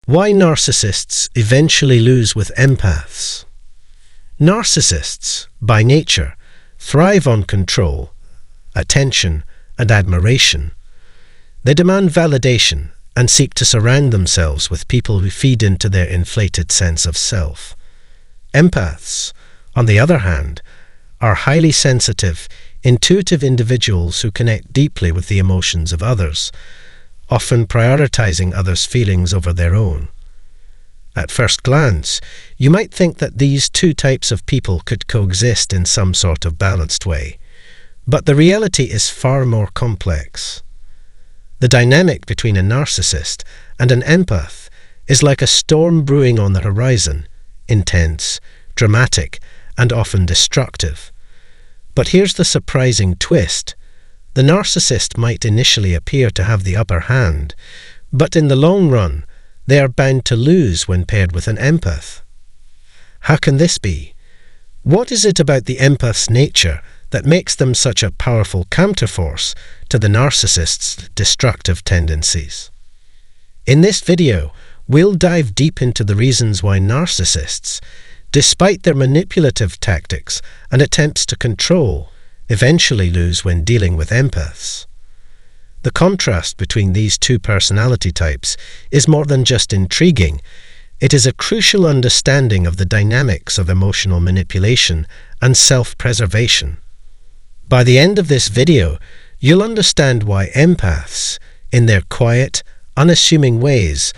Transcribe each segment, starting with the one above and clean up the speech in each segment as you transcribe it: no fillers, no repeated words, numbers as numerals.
Why narcissists eventually lose with empaths. Narcissists, by nature, thrive on control, attention, and admiration. They demand validation and seek to surround themselves with people who feed into their inflated sense of self. Empaths, on the other hand, are highly sensitive, intuitive individuals who connect deeply with the emotions of others, often prioritizing others' feelings over their own. At first glance, you might think that these two types of people could coexist in some sort of balanced way, but the reality is far more complex. The dynamic between a narcissist and an empath is like a storm brewing on the horizon, intense, dramatic, and often destructive. But here's the surprising twist. The narcissist might initially appear to have the upper hand, but in the long run, they are bound to lose when paired with an empath. How can this be? What is it about the empath's nature that makes them such a powerful counterforce to the narcissist's destructive tendencies? In this video, we'll dive deep into the reasons why narcissists, despite their manipulative tactics and attempts to control, eventually lose when dealing with empaths. The contrast between these two personality types is more than just intriguing. It is a crucial understanding of the dynamics of emotional manipulation and self-preservation. By the end of this video, you'll understand why empaths, in their quiet, unassuming ways,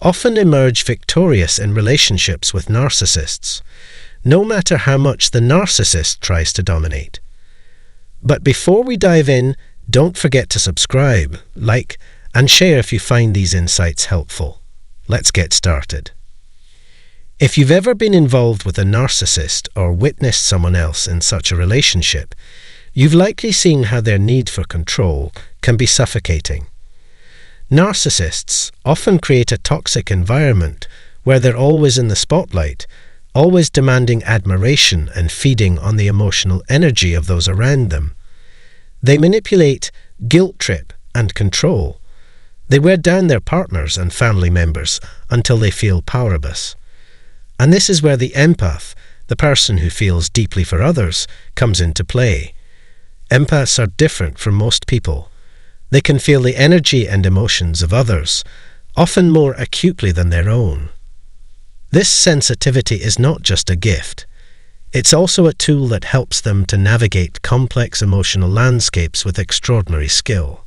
often emerge victorious in relationships with narcissists, no matter how much the narcissist tries to dominate. But before we dive in, don't forget to subscribe, like, and share if you find these insights helpful. Let's get started. If you've ever been involved with a narcissist or witnessed someone else in such a relationship, you've likely seen how their need for control can be suffocating. Narcissists often create a toxic environment where they're always in the spotlight, always demanding admiration and feeding on the emotional energy of those around them. They manipulate, guilt-trip, and control. They wear down their partners and family members until they feel powerless. And this is where the empath, the person who feels deeply for others, comes into play. Empaths are different from most people. They can feel the energy and emotions of others, often more acutely than their own. This sensitivity is not just a gift. It's also a tool that helps them to navigate complex emotional landscapes with extraordinary skill.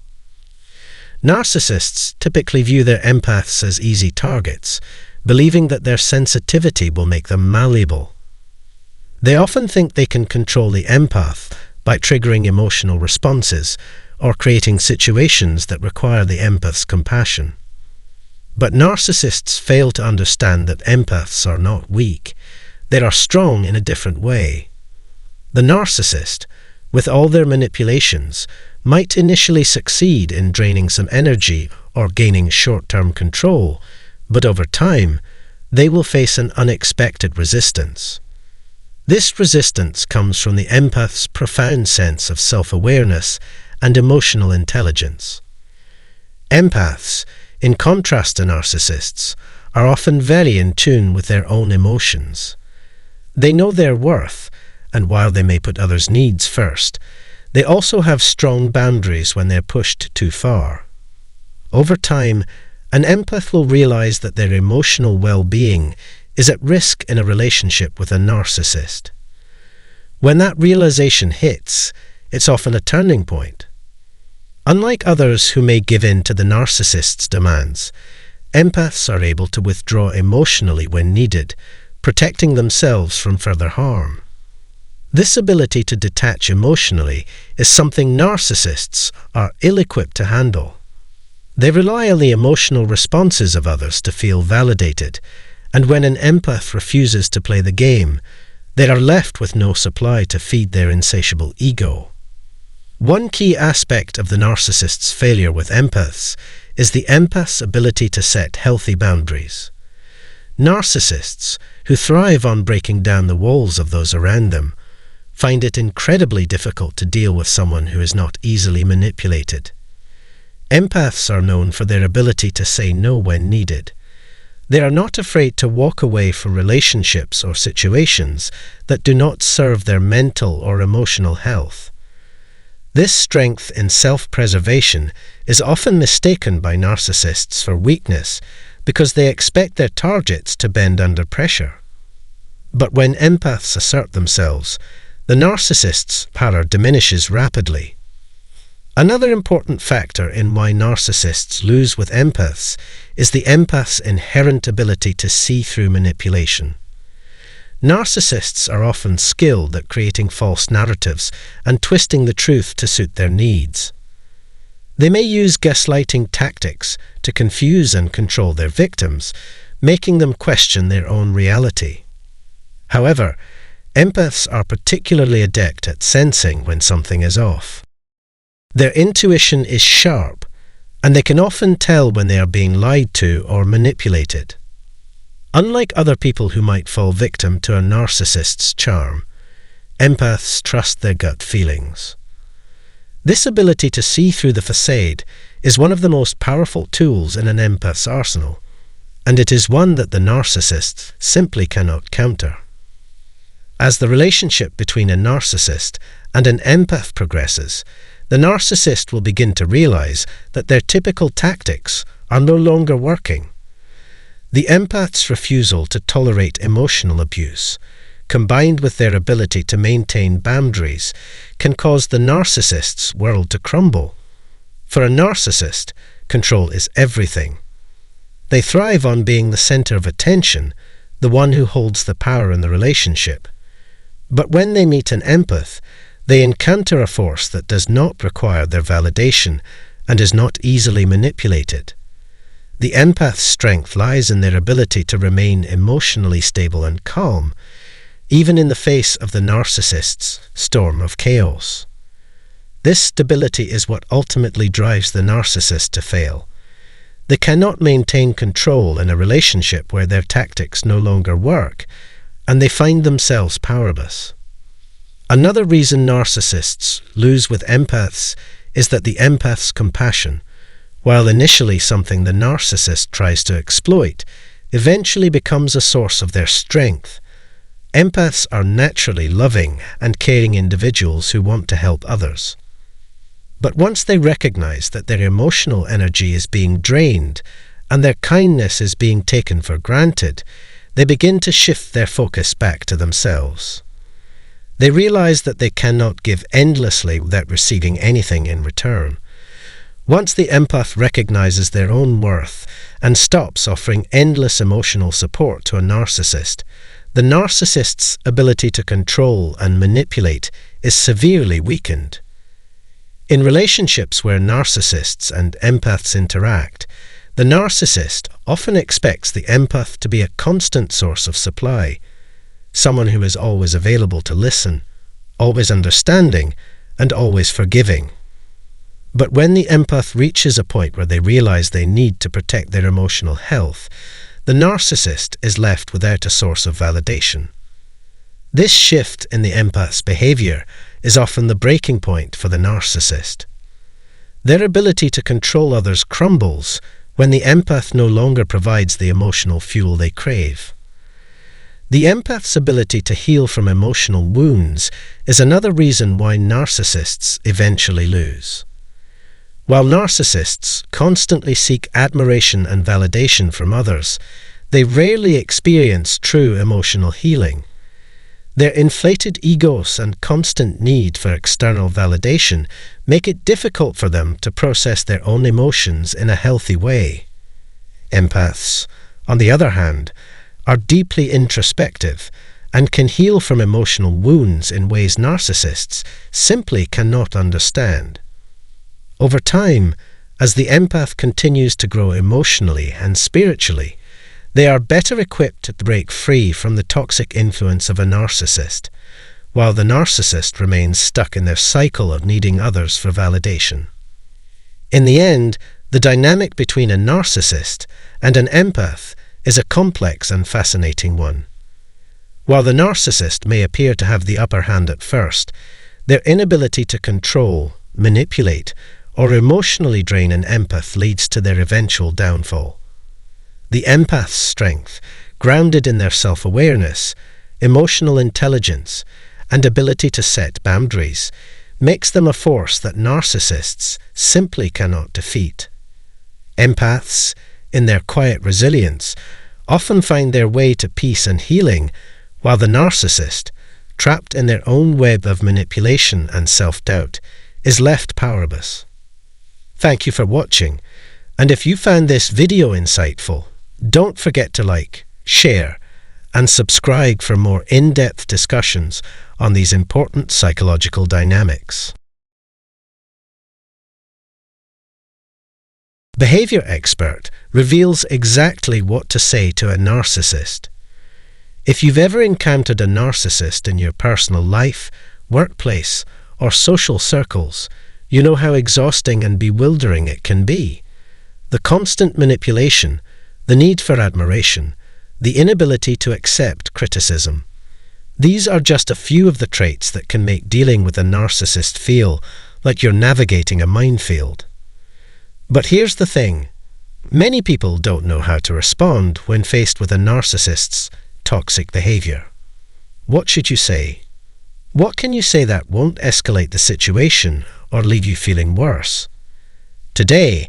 Narcissists typically view their empaths as easy targets, believing that their sensitivity will make them malleable. They often think they can control the empath by triggering emotional responses or creating situations that require the empath's compassion. But narcissists fail to understand that empaths are not weak. They are strong in a different way. The narcissist, with all their manipulations, might initially succeed in draining some energy or gaining short-term control, but over time, they will face an unexpected resistance. This resistance comes from the empath's profound sense of self-awareness and emotional intelligence. Empaths, in contrast to narcissists, are often very in tune with their own emotions. They know their worth, and while they may put others' needs first, they also have strong boundaries when they're pushed too far. Over time, an empath will realize that their emotional well-being is at risk in a relationship with a narcissist. When that realization hits, it's often a turning point. Unlike others who may give in to the narcissist's demands, empaths are able to withdraw emotionally when needed, protecting themselves from further harm. This ability to detach emotionally is something narcissists are ill-equipped to handle. They rely on the emotional responses of others to feel validated, and when an empath refuses to play the game, they are left with no supply to feed their insatiable ego. One key aspect of the narcissist's failure with empaths is the empath's ability to set healthy boundaries. Narcissists, who thrive on breaking down the walls of those around them, find it incredibly difficult to deal with someone who is not easily manipulated. Empaths are known for their ability to say no when needed. They are not afraid to walk away from relationships or situations that do not serve their mental or emotional health. This strength in self-preservation is often mistaken by narcissists for weakness because they expect their targets to bend under pressure. But when empaths assert themselves, the narcissist's power diminishes rapidly. Another important factor in why narcissists lose with empaths is the empath's inherent ability to see through manipulation. Narcissists are often skilled at creating false narratives and twisting the truth to suit their needs. They may use gaslighting tactics to confuse and control their victims, making them question their own reality. However, empaths are particularly adept at sensing when something is off. Their intuition is sharp, and they can often tell when they are being lied to or manipulated. Unlike other people who might fall victim to a narcissist's charm, empaths trust their gut feelings. This ability to see through the facade is one of the most powerful tools in an empath's arsenal, and it is one that the narcissist simply cannot counter. As the relationship between a narcissist and an empath progresses, the narcissist will begin to realize that their typical tactics are no longer working. The empath's refusal to tolerate emotional abuse, combined with their ability to maintain boundaries, can cause the narcissist's world to crumble. For a narcissist, control is everything. They thrive on being the center of attention, the one who holds the power in the relationship. But when they meet an empath, they encounter a force that does not require their validation and is not easily manipulated. The empath's strength lies in their ability to remain emotionally stable and calm, even in the face of the narcissist's storm of chaos. This stability is what ultimately drives the narcissist to fail. They cannot maintain control in a relationship where their tactics no longer work, and they find themselves powerless. Another reason narcissists lose with empaths is that the empath's compassion, while initially something the narcissist tries to exploit, eventually becomes a source of their strength. Empaths are naturally loving and caring individuals who want to help others. But once they recognize that their emotional energy is being drained and their kindness is being taken for granted, they begin to shift their focus back to themselves. They realize that they cannot give endlessly without receiving anything in return. Once the empath recognizes their own worth and stops offering endless emotional support to a narcissist, the narcissist's ability to control and manipulate is severely weakened. In relationships where narcissists and empaths interact, the narcissist often expects the empath to be a constant source of supply, someone who is always available to listen, always understanding, and always forgiving. But when the empath reaches a point where they realize they need to protect their emotional health, the narcissist is left without a source of validation. This shift in the empath's behavior is often the breaking point for the narcissist. Their ability to control others crumbles when the empath no longer provides the emotional fuel they crave. The empath's ability to heal from emotional wounds is another reason why narcissists eventually lose. While narcissists constantly seek admiration and validation from others, they rarely experience true emotional healing. Their inflated egos and constant need for external validation make it difficult for them to process their own emotions in a healthy way. Empaths, on the other hand, are deeply introspective and can heal from emotional wounds in ways narcissists simply cannot understand. Over time, as the empath continues to grow emotionally and spiritually, they are better equipped to break free from the toxic influence of a narcissist, while the narcissist remains stuck in their cycle of needing others for validation. In the end, the dynamic between a narcissist and an empath is a complex and fascinating one. While the narcissist may appear to have the upper hand at first, their inability to control, manipulate, or emotionally drain an empath leads to their eventual downfall. The empath's strength, grounded in their self-awareness, emotional intelligence, and ability to set boundaries, makes them a force that narcissists simply cannot defeat. Empaths, in their quiet resilience, often find their way to peace and healing, while the narcissist, trapped in their own web of manipulation and self-doubt, is left powerless. Thank you for watching, and if you found this video insightful, don't forget to like, share, and subscribe for more in-depth discussions on these important psychological dynamics. Behavior Expert reveals exactly what to say to a narcissist. If you've ever encountered a narcissist in your personal life, workplace, or social circles, you know how exhausting and bewildering it can be. The constant manipulation, the need for admiration, the inability to accept criticism. These are just a few of the traits that can make dealing with a narcissist feel like you're navigating a minefield. But here's the thing. Many people don't know how to respond when faced with a narcissist's toxic behavior. What should you say? What can you say that won't escalate the situation or leave you feeling worse? Today,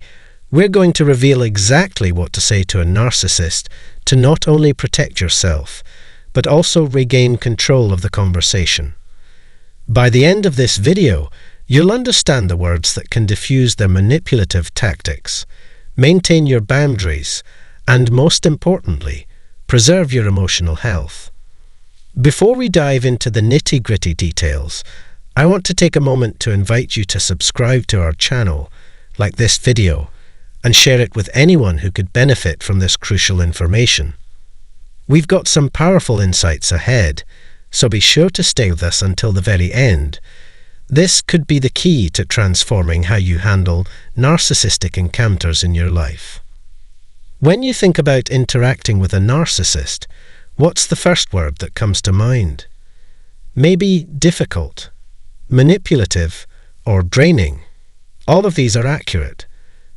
we're going to reveal exactly what to say to a narcissist to not only protect yourself, but also regain control of the conversation. By the end of this video, you'll understand the words that can diffuse their manipulative tactics, maintain your boundaries, and most importantly, preserve your emotional health. Before we dive into the nitty-gritty details, I want to take a moment to invite you to subscribe to our channel, like this video, and share it with anyone who could benefit from this crucial information. We've got some powerful insights ahead, so be sure to stay with us until the very end. This could be the key to transforming how you handle narcissistic encounters in your life. When you think about interacting with a narcissist, what's the first word that comes to mind? Maybe difficult, manipulative, or draining. All of these are accurate.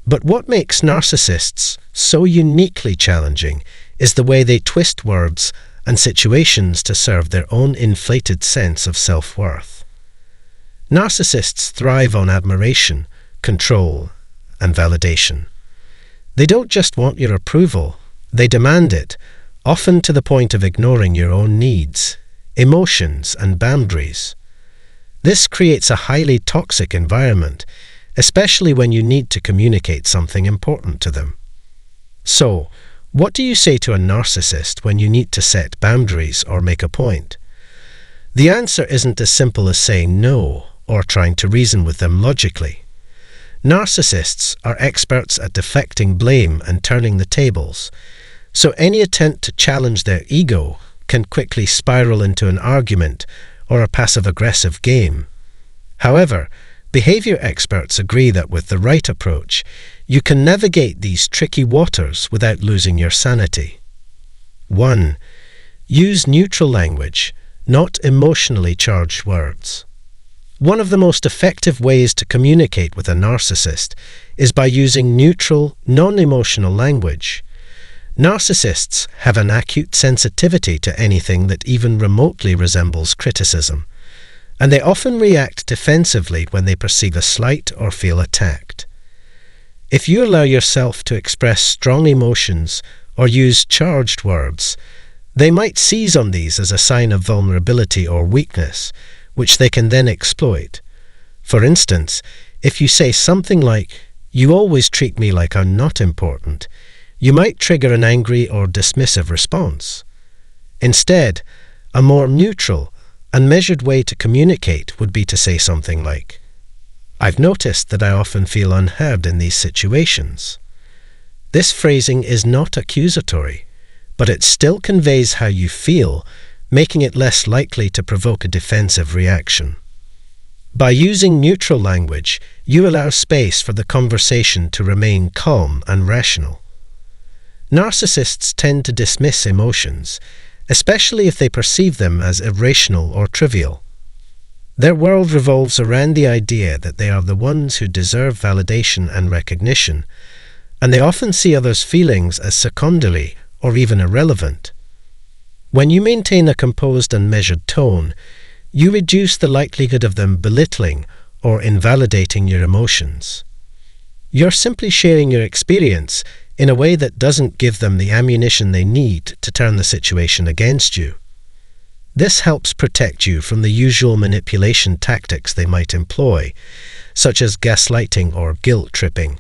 But what makes narcissists so uniquely challenging is the way they twist words and situations to serve their own inflated sense of self-worth. Narcissists thrive on admiration, control, and validation. They don't just want your approval, they demand it, often to the point of ignoring your own needs, emotions, and boundaries. This creates a highly toxic environment, especially when you need to communicate something important to them. So, what do you say to a narcissist when you need to set boundaries or make a point? The answer isn't as simple as saying no or trying to reason with them logically. Narcissists are experts at deflecting blame and turning the tables, so any attempt to challenge their ego can quickly spiral into an argument or a passive-aggressive game. However, behavior experts agree that with the right approach, you can navigate these tricky waters without losing your sanity. 1. Use neutral language, not emotionally charged words. One of the most effective ways to communicate with a narcissist is by using neutral, non-emotional language. Narcissists have an acute sensitivity to anything that even remotely resembles criticism, and they often react defensively when they perceive a slight or feel attacked. If you allow yourself to express strong emotions or use charged words, they might seize on these as a sign of vulnerability or weakness, which they can then exploit. For instance, if you say something like, "You always treat me like I'm not important," you might trigger an angry or dismissive response. Instead, a more neutral and measured way to communicate would be to say something like, "I've noticed that I often feel unheard in these situations." This phrasing is not accusatory, but it still conveys how you feel, making it less likely to provoke a defensive reaction. By using neutral language, you allow space for the conversation to remain calm and rational. Narcissists tend to dismiss emotions, especially if they perceive them as irrational or trivial. Their world revolves around the idea that they are the ones who deserve validation and recognition, and they often see others' feelings as secondary or even irrelevant. When you maintain a composed and measured tone, you reduce the likelihood of them belittling or invalidating your emotions. You're simply sharing your experience in a way that doesn't give them the ammunition they need to turn the situation against you. This helps protect you from the usual manipulation tactics they might employ, such as gaslighting or guilt tripping,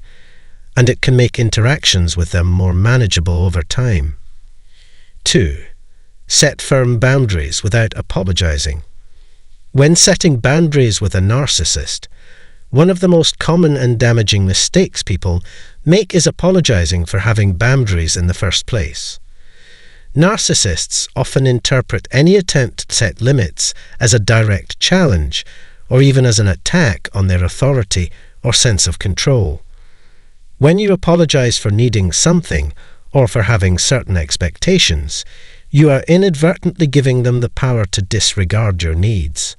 and it can make interactions with them more manageable over time. 2. Set firm boundaries without apologizing. When setting boundaries with a narcissist, one of the most common and damaging mistakes people make is apologizing for having boundaries in the first place. Narcissists often interpret any attempt to set limits as a direct challenge, or even as an attack on their authority or sense of control. When you apologize for needing something, or for having certain expectations, you are inadvertently giving them the power to disregard your needs.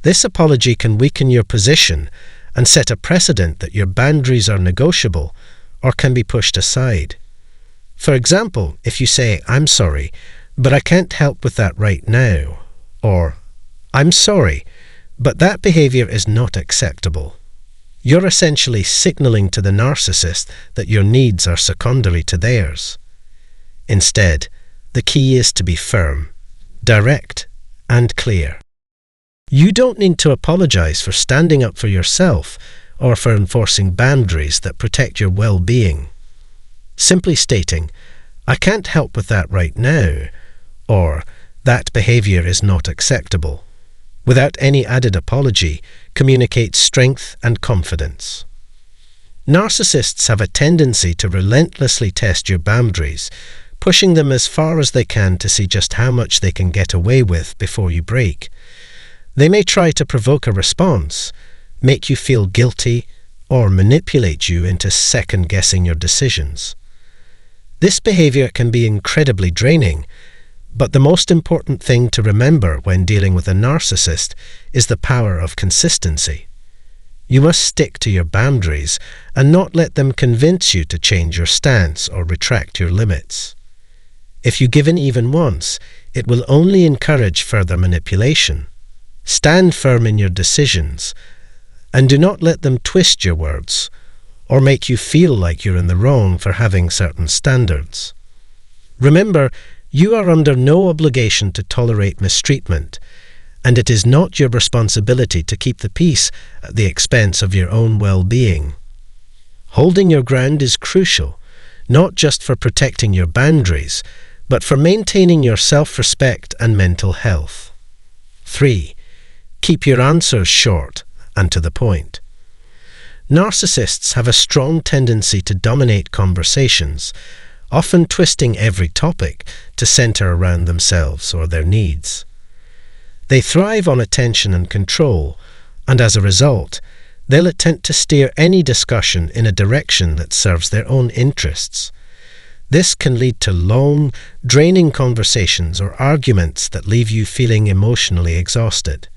This apology can weaken your position and set a precedent that your boundaries are negotiable or can be pushed aside. For example, if you say, "I'm sorry, but I can't help with that right now," or "I'm sorry, but that behavior is not acceptable," you're essentially signaling to the narcissist that your needs are secondary to theirs. Instead, the key is to be firm, direct, and clear. You don't need to apologize for standing up for yourself or for enforcing boundaries that protect your well-being. Simply stating, "I can't help with that right now," or "that behavior is not acceptable," without any added apology, communicates strength and confidence. Narcissists have a tendency to relentlessly test your boundaries, pushing them as far as they can to see just how much they can get away with before you break. They may try to provoke a response, make you feel guilty, or manipulate you into second-guessing your decisions. This behavior can be incredibly draining, but the most important thing to remember when dealing with a narcissist is the power of consistency. You must stick to your boundaries and not let them convince you to change your stance or retract your limits. If you give in even once, it will only encourage further manipulation. Stand firm in your decisions, and do not let them twist your words or make you feel like you're in the wrong for having certain standards. Remember, you are under no obligation to tolerate mistreatment, and it is not your responsibility to keep the peace at the expense of your own well-being. Holding your ground is crucial, not just for protecting your boundaries, but for maintaining your self-respect and mental health. 3. Keep your answers short and to the point. Narcissists have a strong tendency to dominate conversations, often twisting every topic to center around themselves or their needs. They thrive on attention and control, and as a result, they'll attempt to steer any discussion in a direction that serves their own interests. This can lead to long, draining conversations or arguments that leave you feeling emotionally exhausted.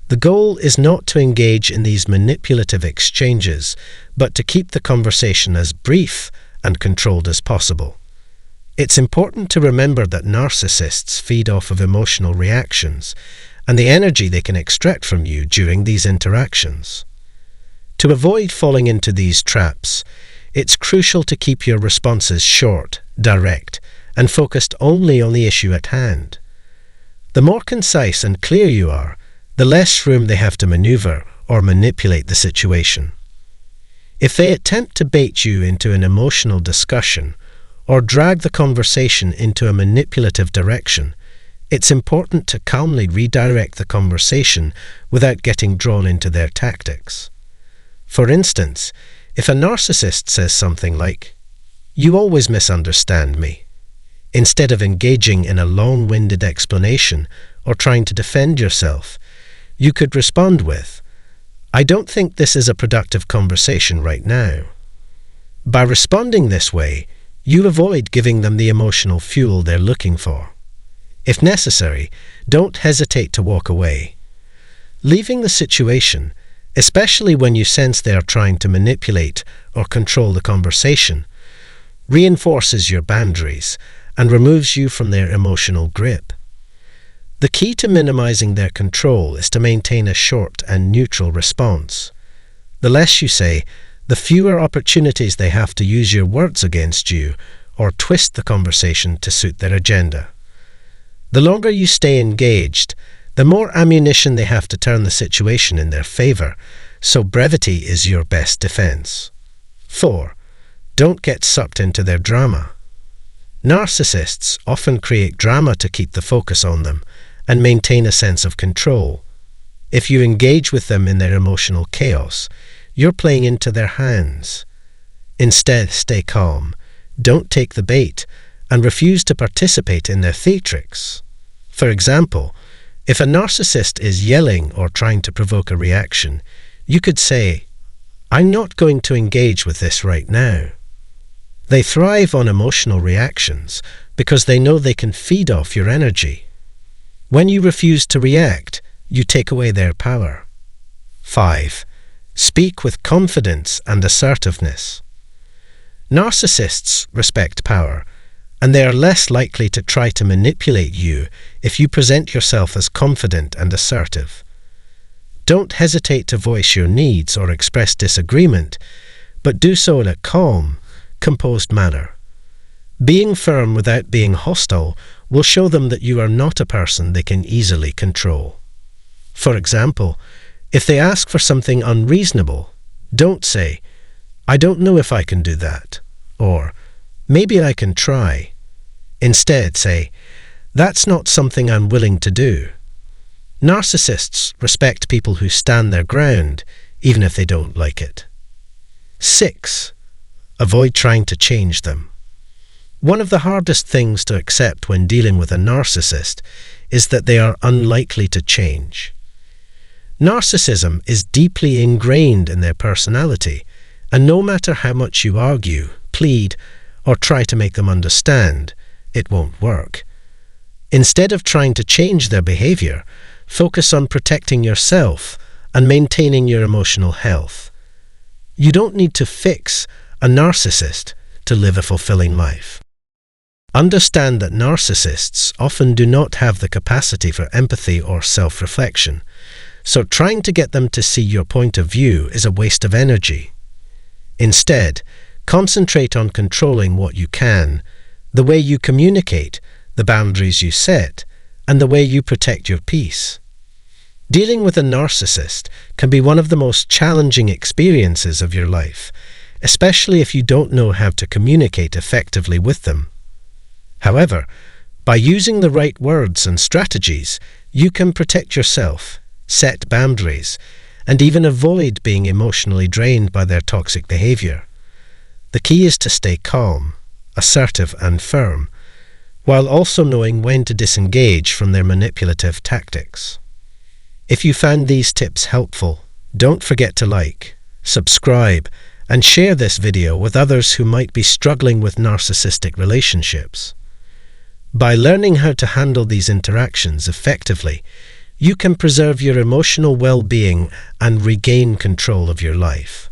The goal is not to engage in these manipulative exchanges, but to keep the conversation as brief and controlled as possible. It's important to remember that narcissists feed off of emotional reactions and the energy they can extract from you during these interactions. To avoid falling into these traps, it's crucial to keep your responses short, direct, and focused only on the issue at hand. The more concise and clear you are, the less room they have to maneuver or manipulate the situation. If they attempt to bait you into an emotional discussion or drag the conversation into a manipulative direction, it's important to calmly redirect the conversation without getting drawn into their tactics. For instance, if a narcissist says something like, "You always misunderstand me," instead of engaging in a long-winded explanation or trying to defend yourself, you could respond with, "I don't think this is a productive conversation right now." By responding this way, you avoid giving them the emotional fuel they're looking for. If necessary, don't hesitate to walk away. Leaving the situation, especially when you sense they are trying to manipulate or control the conversation, reinforces your boundaries and removes you from their emotional grip. The key to minimizing their control is to maintain a short and neutral response. The less you say, the fewer opportunities they have to use your words against you or twist the conversation to suit their agenda. The longer you stay engaged, the more ammunition they have to turn the situation in their favor, so brevity is your best defense. 4. Don't get sucked into their drama. Narcissists often create drama to keep the focus on them and maintain a sense of control. If you engage with them in their emotional chaos, you're playing into their hands. Instead, stay calm, don't take the bait, and refuse to participate in their theatrics. For example, if a narcissist is yelling or trying to provoke a reaction, you could say, "I'm not going to engage with this right now." They thrive on emotional reactions because they know they can feed off your energy. When you refuse to react, you take away their power. 5. Speak with confidence and assertiveness. Narcissists respect power, and they are less likely to try to manipulate you if you present yourself as confident and assertive. Don't hesitate to voice your needs or express disagreement, but do so in a calm, composed manner. Being firm without being hostile will show them that you are not a person they can easily control. For example, if they ask for something unreasonable, don't say, "I don't know if I can do that," or "Maybe I can try." Instead, say, "That's not something I'm willing to do." Narcissists respect people who stand their ground, even if they don't like it. 6. Avoid trying to change them. One of the hardest things to accept when dealing with a narcissist is that they are unlikely to change. Narcissism is deeply ingrained in their personality, and no matter how much you argue, plead, or try to make them understand, it won't work. Instead of trying to change their behavior, focus on protecting yourself and maintaining your emotional health. You don't need to fix a narcissist to live a fulfilling life. Understand that narcissists often do not have the capacity for empathy or self-reflection, so trying to get them to see your point of view is a waste of energy. Instead, concentrate on controlling what you can, the way you communicate, the boundaries you set, and the way you protect your peace. Dealing with a narcissist can be one of the most challenging experiences of your life, especially if you don't know how to communicate effectively with them. However, by using the right words and strategies, you can protect yourself, set boundaries, and even avoid being emotionally drained by their toxic behavior. The key is to stay calm, assertive and firm, while also knowing when to disengage from their manipulative tactics. If you found these tips helpful, don't forget to like, subscribe, and share this video with others who might be struggling with narcissistic relationships. By learning how to handle these interactions effectively, you can preserve your emotional well-being and regain control of your life.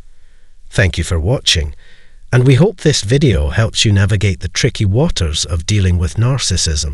Thank you for watching, and we hope this video helps you navigate the tricky waters of dealing with narcissism.